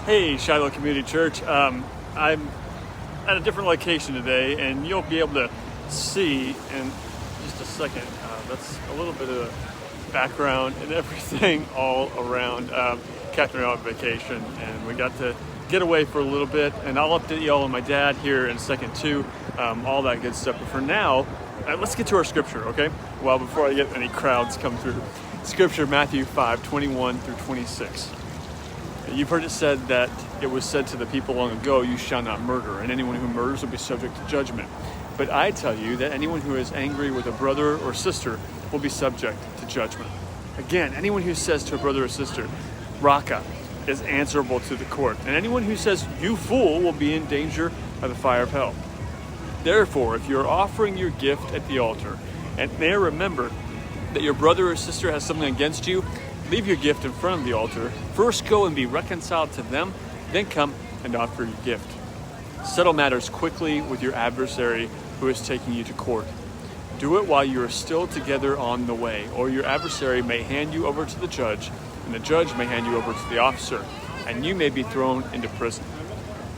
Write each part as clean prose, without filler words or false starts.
Hey, Shiloh Community Church. I'm at a different location today, and you'll be able to see in just a second. That's a little bit of background and everything all around. Catherine and I on vacation, and we got to get away for a little bit, and I'll update you all on my dad here in a second too, all that good stuff. But for now, let's get to our scripture, okay? Well, before I get any crowds come through. Scripture, Matthew 5:21 through 26. You've heard it said that it was said to the people long ago, you shall not murder, and anyone who murders will be subject to judgment. But I tell you that anyone who is angry with a brother or sister will be subject to judgment. Again, anyone who says to a brother or sister, Raka, is answerable to the court. And anyone who says, you fool, will be in danger of the fire of hell. Therefore, if you're offering your gift at the altar, and there remember that your brother or sister has something against you, leave your gift in front of the altar. First go and be reconciled to them, then come and offer your gift. Settle matters quickly with your adversary who is taking you to court. Do it while you are still together on the way, or your adversary may hand you over to the judge, and the judge may hand you over to the officer, and you may be thrown into prison.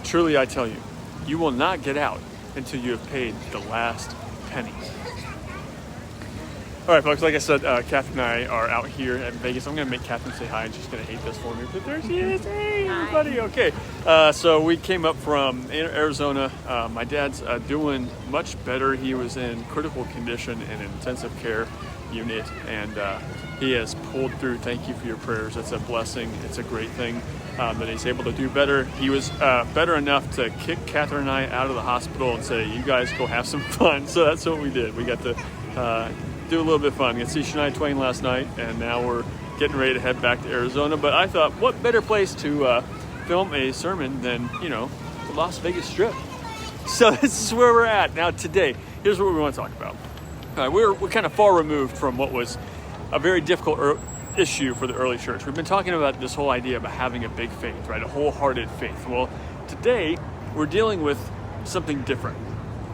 Truly I tell you, you will not get out until you have paid the last penny. All right, folks, like I said, Catherine and I are out here at Vegas. I'm going to make Catherine say hi, and she's going to hate this for me, but there she is. Hey, everybody. Okay, so we came up from Arizona. My dad's doing much better. He was in critical condition in an intensive care unit, and he has pulled through. Thank you for your prayers. It's a blessing. It's a great thing that he's able to do better. He was better enough to kick Catherine and I out of the hospital and say, you guys go have some fun. So that's what we did. We got to do a little bit of fun. We got to see Shania Twain last night, and now we're getting ready to head back to Arizona. But I thought, what better place to film a sermon than, the Las Vegas Strip. So this is where we're at. Now today, here's what we want to talk about. We're kind of far removed from what was a very difficult issue for the early church. We've been talking about this whole idea about having a big faith, right? A wholehearted faith. Well, today we're dealing with something different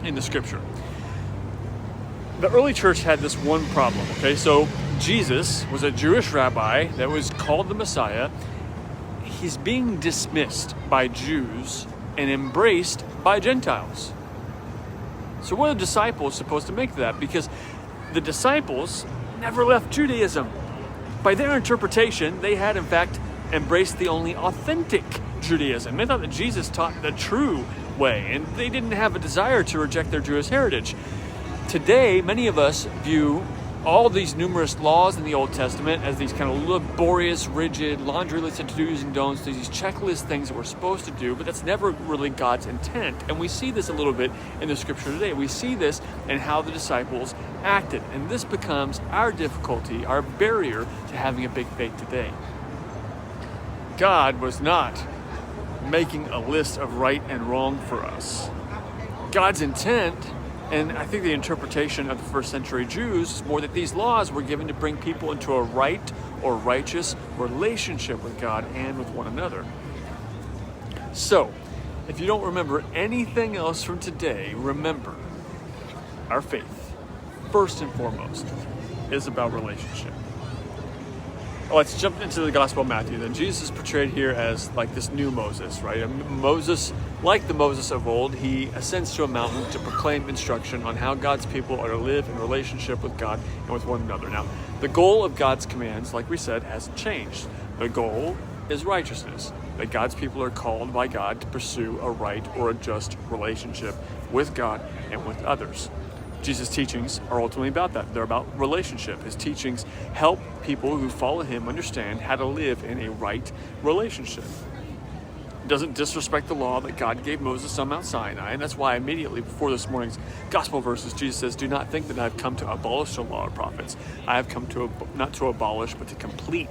in the scripture. The early church had this one problem, okay? So Jesus was a Jewish rabbi that was called the Messiah. He's being dismissed by Jews and embraced by Gentiles. So what are the disciples supposed to make of that? Because the disciples never left Judaism. By their interpretation, they had in fact embraced the only authentic Judaism. They thought that Jesus taught the true way, and they didn't have a desire to reject their Jewish heritage. Today, many of us view all these numerous laws in the Old Testament as these kind of laborious, rigid, laundry list of do's and don'ts, these checklist things that we're supposed to do, but that's never really God's intent. And we see this a little bit in the scripture today. We see this in how the disciples acted. And this becomes our difficulty, our barrier to having a big faith today. God was not making a list of right and wrong for us. God's intent, and I think the interpretation of the first century Jews is more that these laws were given to bring people into a right or righteous relationship with God and with one another. So, if you don't remember anything else from today, remember, our faith, first and foremost, is about relationship. Let's jump into the Gospel of Matthew. Then Jesus is portrayed here as like this new Moses, right? Moses, like the Moses of old, he ascends to a mountain to proclaim instruction on how God's people are to live in relationship with God and with one another. Now, the goal of God's commands, like we said, hasn't changed. The goal is righteousness, that God's people are called by God to pursue a right or a just relationship with God and with others. Jesus' teachings are ultimately about that. They're about relationship. His teachings help people who follow him understand how to live in a right relationship. It doesn't disrespect the law that God gave Moses on Mount Sinai, and that's why immediately before this morning's gospel verses, Jesus says, do not think that I've come to abolish the law or prophets. I have come to not to abolish, but to complete.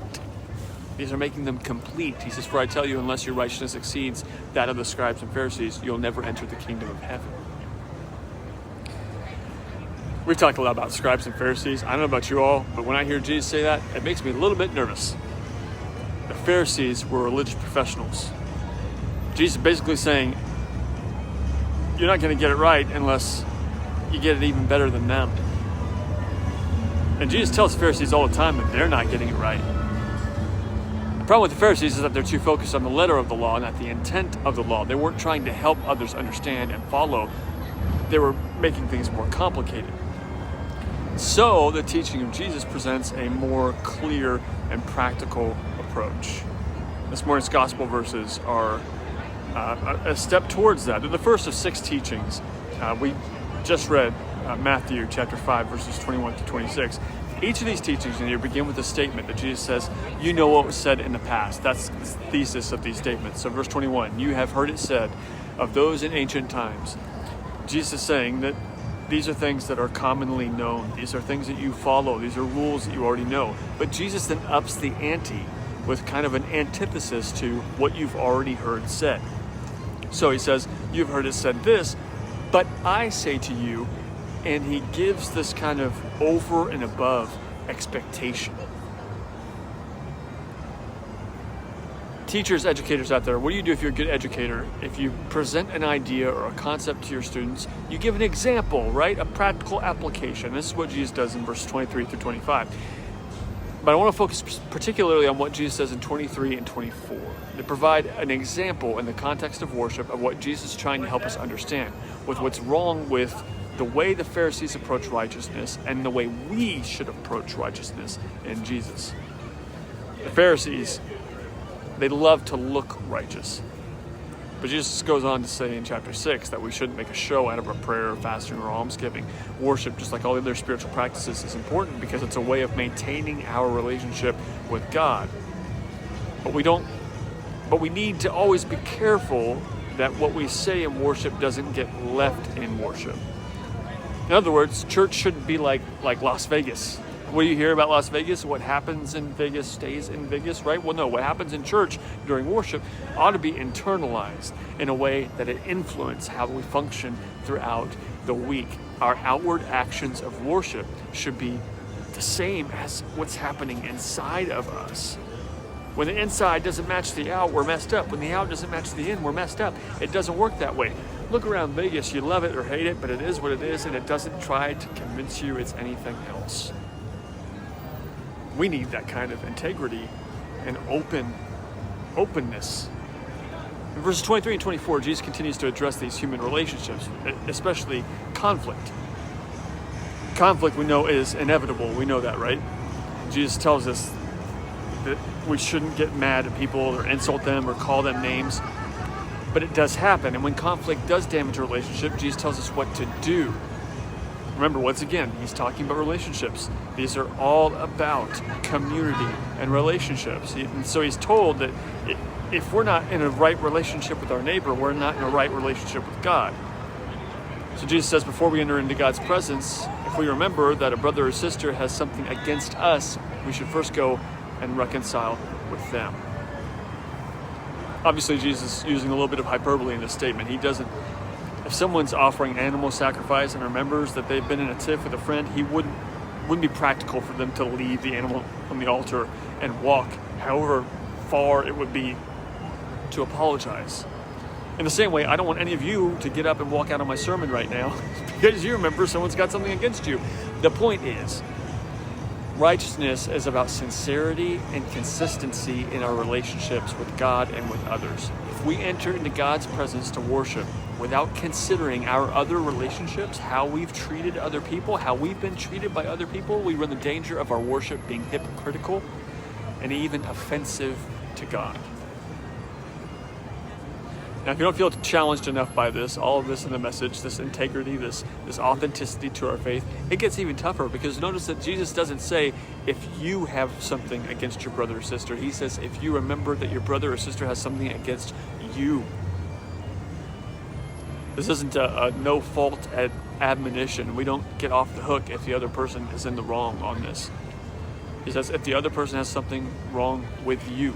These are making them complete. He says, for I tell you, unless your righteousness exceeds that of the scribes and Pharisees, you'll never enter the kingdom of heaven. We've talked a lot about scribes and Pharisees. I don't know about you all, but when I hear Jesus say that, it makes me a little bit nervous. The Pharisees were religious professionals. Jesus is basically saying, you're not going to get it right unless you get it even better than them. And Jesus tells Pharisees all the time that they're not getting it right. problem with the Pharisees is that they're too focused on the letter of the law, not the intent of the law. They weren't trying to help others understand and follow. They were making things more complicated. So the teaching of Jesus presents a more clear and practical approach. This morning's gospel verses are a step towards that. They're the first of 6 teachings. We just read Matthew chapter 5, verses 21 to 26. Each of these teachings in here begin with a statement that Jesus says, you know what was said in the past. That's the thesis of these statements. So verse 21, you have heard it said of those in ancient times. Jesus is saying that these are things that are commonly known. These are things that you follow. These are rules that you already know. But Jesus then ups the ante with kind of an antithesis to what you've already heard said. So he says, you've heard it said this, but I say to you, and he gives this kind of over and above expectation. Teachers, educators out there, what do you do if you're a good educator? If you present an idea or a concept to your students, you give an example, right? A practical application. This is what Jesus does in verses 23 through 25. But I want to focus particularly on what Jesus says in 23 and 24. To provide an example in the context of worship of what Jesus is trying to help us understand with what's wrong with the way the Pharisees approach righteousness and the way we should approach righteousness in Jesus. The Pharisees, they love to look righteous. But Jesus goes on to say in chapter 6 that we shouldn't make a show out of our prayer, fasting, or almsgiving. Worship, just like all the other spiritual practices, is important because it's a way of maintaining our relationship with God. But we need to always be careful that what we say in worship doesn't get left in worship. In other words, church shouldn't be like Las Vegas. What do you hear about Las Vegas? What happens in Vegas stays in Vegas, right? Well, no, what happens in church during worship ought to be internalized in a way that it influences how we function throughout the week. Our outward actions of worship should be the same as what's happening inside of us. When the inside doesn't match the out, we're messed up. When the out doesn't match the in, we're messed up. It doesn't work that way. Look around Vegas, you love it or hate it, but it is what it is, and it doesn't try to convince you it's anything else. We need that kind of integrity and openness. In verses 23 and 24, Jesus continues to address these human relationships, especially conflict. Conflict, we know, is inevitable. We know that, right? Jesus tells us that we shouldn't get mad at people or insult them or call them names. But it does happen. And when conflict does damage a relationship, Jesus tells us what to do. Remember, once again, he's talking about relationships. These are all about community and relationships. And so he's told that if we're not in a right relationship with our neighbor, we're not in a right relationship with God. So Jesus says before we enter into God's presence, if we remember that a brother or sister has something against us, we should first go and reconcile with them. Obviously, Jesus is using a little bit of hyperbole in this statement. He doesn't, if someone's offering animal sacrifice and remembers that they've been in a tiff with a friend, he wouldn't be practical for them to leave the animal on the altar and walk however far it would be to apologize. In the same way, I don't want any of you to get up and walk out on my sermon right now because you remember someone's got something against you. The point is, righteousness is about sincerity and consistency in our relationships with God and with others. If we enter into God's presence to worship without considering our other relationships, how we've treated other people, how we've been treated by other people, we run the danger of our worship being hypocritical and even offensive to God. Now, if you don't feel challenged enough by this, all of this in the message, this integrity, this authenticity to our faith, it gets even tougher because notice that Jesus doesn't say if you have something against your brother or sister. He says if you remember that your brother or sister has something against you. This isn't a no-fault admonition. We don't get off the hook if the other person is in the wrong on this. He says if the other person has something wrong with you.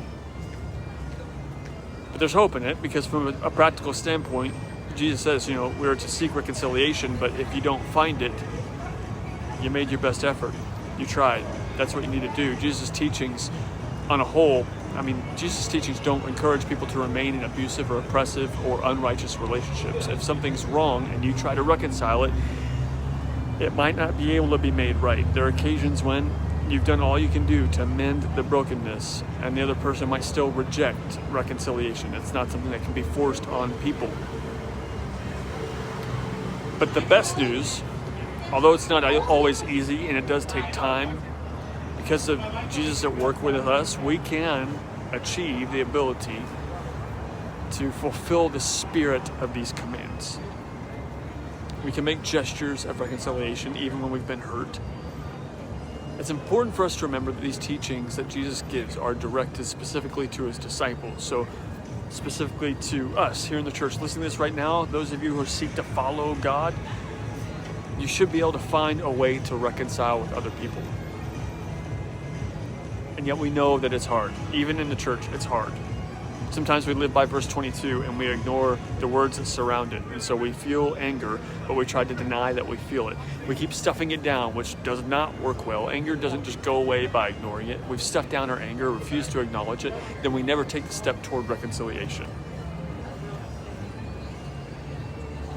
But there's hope in it because from a practical standpoint, Jesus says, we're to seek reconciliation, but if you don't find it, you made your best effort. You tried. That's what you need to do. Jesus' teachings on a whole, Jesus' teachings don't encourage people to remain in abusive or oppressive or unrighteous relationships. If something's wrong and you try to reconcile it, it might not be able to be made right. There are occasions when you've done all you can do to mend the brokenness, and the other person might still reject reconciliation. It's not something that can be forced on people. But the best news, although it's not always easy and it does take time, because of Jesus at work with us, we can achieve the ability to fulfill the spirit of these commands. We can make gestures of reconciliation even when we've been hurt. It's important for us to remember that these teachings that Jesus gives are directed specifically to his disciples. So specifically to us here in the church listening to this right now, those of you who seek to follow God, you should be able to find a way to reconcile with other people. And yet we know that it's hard. Even in the church, it's hard. Sometimes we live by verse 22 and we ignore the words that surround it. And so we feel anger, but we try to deny that we feel it. We keep stuffing it down, which does not work well. Anger doesn't just go away by ignoring it. We've stuffed down our anger, refused to acknowledge it, then we never take the step toward reconciliation.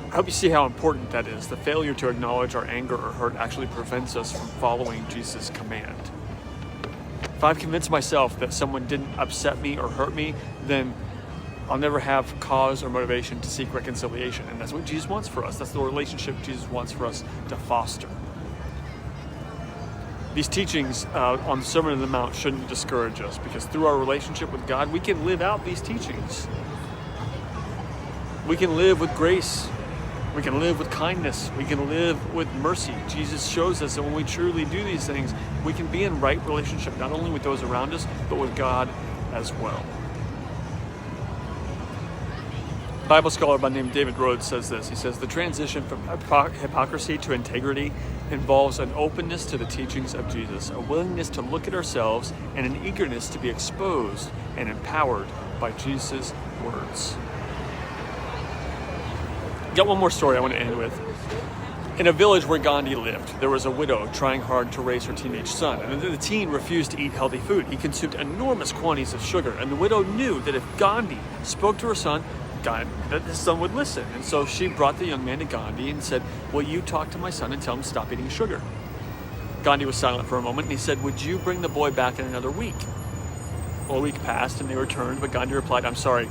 I hope you see how important that is. The failure to acknowledge our anger or hurt actually prevents us from following Jesus' command. If I've convinced myself that someone didn't upset me or hurt me, then I'll never have cause or motivation to seek reconciliation. And that's what Jesus wants for us. That's the relationship Jesus wants for us to foster. These teachings on the Sermon on the Mount shouldn't discourage us, because through our relationship with God, we can live out these teachings. We can live with grace. We can live with kindness. We can live with mercy. Jesus shows us that when we truly do these things, we can be in right relationship, not only with those around us, but with God as well. Bible scholar by the name of David Rhodes says this. He says, the transition from hypocrisy to integrity involves an openness to the teachings of Jesus, a willingness to look at ourselves, and an eagerness to be exposed and empowered by Jesus' words. Got one more story I want to end with. In a village where Gandhi lived, there was a widow trying hard to raise her teenage son, and the teen refused to eat healthy food. He consumed enormous quantities of sugar, and the widow knew that if Gandhi spoke to her son, that his son would listen. And so she brought the young man to Gandhi and said, will you talk to my son and tell him to stop eating sugar? Gandhi was silent for a moment, and he said, would you bring the boy back in another week? Well, a week passed, and they returned, but Gandhi replied, I'm sorry,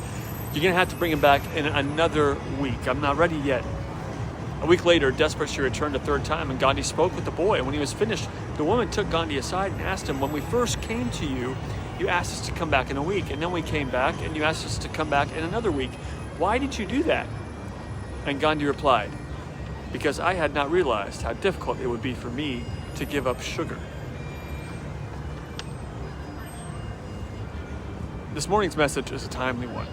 you're going to have to bring him back in another week. I'm not ready yet. A week later, desperate, she returned a third time, and Gandhi spoke with the boy. And when he was finished, the woman took Gandhi aside and asked him, when we first came to you, you asked us to come back in a week. And then we came back, and you asked us to come back in another week. Why did you do that? And Gandhi replied, because I had not realized how difficult it would be for me to give up sugar. This morning's message is a timely one.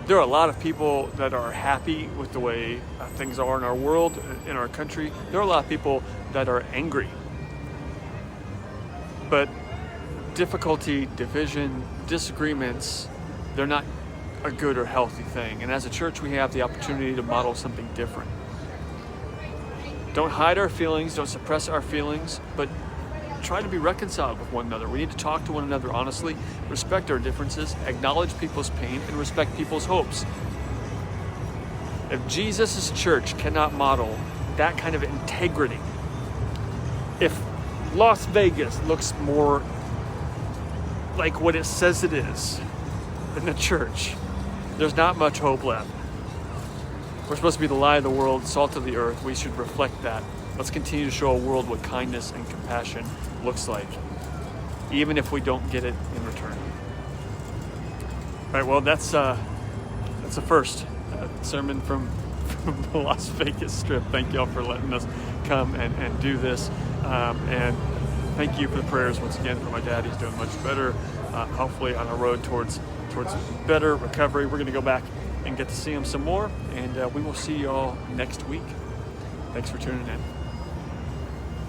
There are a lot of people that are happy with the way things are in our world, in our country. There are a lot of people that are angry. But difficulty, division, disagreements, they're not a good or healthy thing. And as a church, we have the opportunity to model something different. Don't hide our feelings, don't suppress our feelings, but try to be reconciled with one another. We need to talk to one another honestly, respect our differences, acknowledge people's pain, and respect people's hopes. If Jesus' church cannot model that kind of integrity, if Las Vegas looks more like what it says it is than the church, there's not much hope left. We're supposed to be the light of the world, salt of the earth. We should reflect that. Let's continue to show a world what kindness and compassion looks like, even if we don't get it in return. All right, well, that's the first sermon from the Las Vegas Strip. Thank y'all for letting us come and do this. And thank you for the prayers once again for my dad. He's doing much better, hopefully on a road towards better recovery. We're going to go back and get to see him some more, and we will see y'all next week. Thanks for tuning in.